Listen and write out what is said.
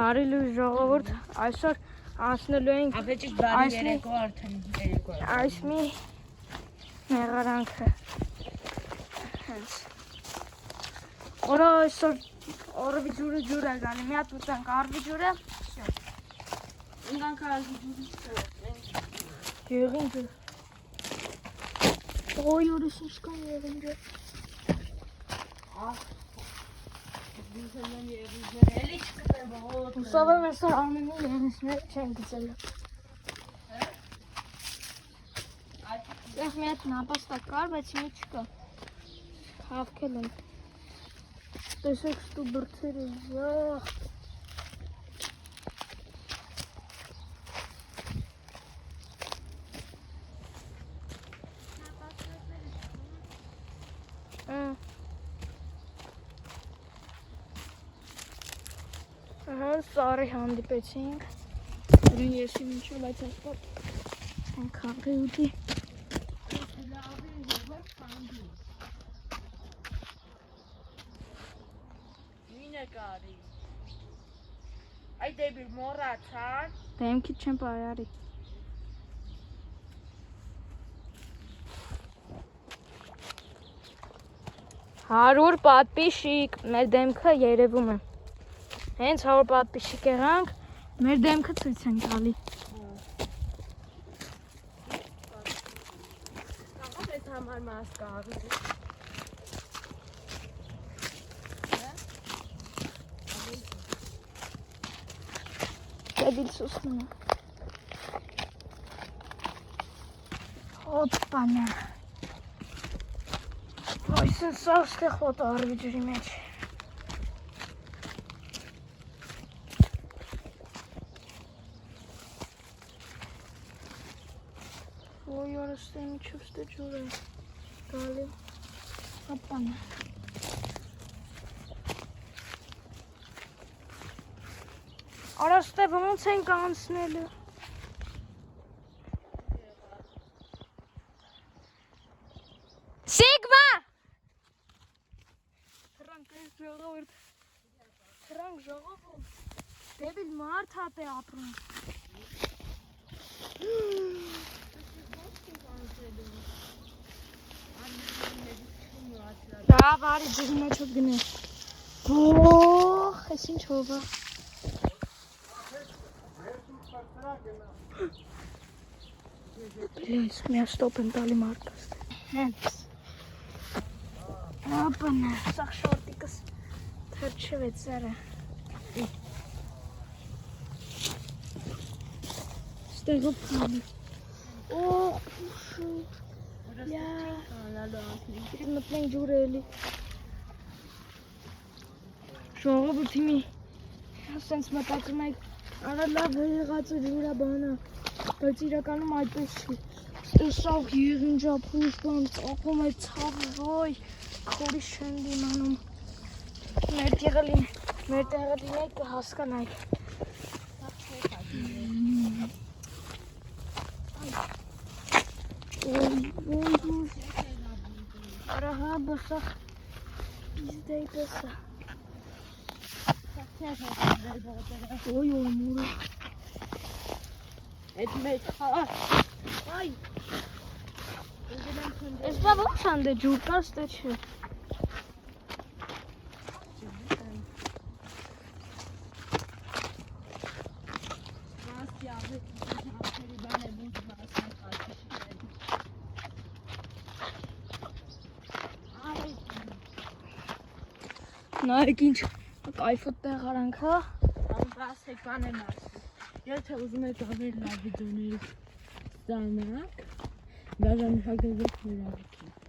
Բարի լույս ժողովուրդ, այսօր անցնելու ենք այս մի մեղարանքը։ Հենց օրը այսօր օրվի ջուրը ջուր է գալի, մի հատ ուտենք արվի ջուրը, ինքանք արվի ջուրը եղինջը օй օրս ինչ կան եղինջը Ուսավեմ այսօր ամենի եղինջները չեն գծելու Ես մի հատ նապաստակ կար, բայց մի չկա Հավքել եմ Տեսեք ստու բրդերը վախ Սարի հանդիպեցինք Որին եսի մինչև, բայց ասպատ են կաղի ուտի Մինը կարի Այդ դեպի մորա չար Դեմքի չեմ պայարի 100 պատպիշիկ, մեր դեմքը երևում է Հենց 100 պատպիշիկ եղանք, մեր դեմքը ցույց են տալի Կաղավ ես համար մաս կաղի Դեբիլ սուսնում է Հոպանա Այսն սաղ ստեղ խոտ արվի ջրի մեջ Ոյ արստե միջև ստե ջուր է գալի Հոպանա Արաստե ոնց ենք անցնելու Սիգմա Թրանք ժողովուրդ Դեբիլ մարդ հատ է ապրում Դա բարի ջրի մեջ հոտ գնե Գող, ես ինչ հով է Լյոյս, միա ստոպ եմ տալի մարդկաստ Հենց Ապնա, սաղ շորդիկս թրջվեց սերը Ստեղով կանի Օղ, պուշուտ Իրիք մտնենք ջուր է էլի Ժողովուրդի մի Սենց մտածում եք Արա լավ հեղացը ջուրա բանա Բայց իրականում այդպես չի Տեսավ եղինջա փուշ բան ծախում է ծավ ոյ Քորի չեն դիմանում Մեր տեղը լինեք կհասկանայք Արա հա բսախ իզդեի տեսա Ոյ մուրը Այդ մեջ Այ Ես բա ոնց անդե ջուր կա ստե չէ Նայեք ինչ կայֆոտ տեղ արանք հա Ամբասեք բան եմ ասում Եթե ուզում եք ավել լավ վիդեոներ ստանաք Դաժան հագեզեք մեր ավիքին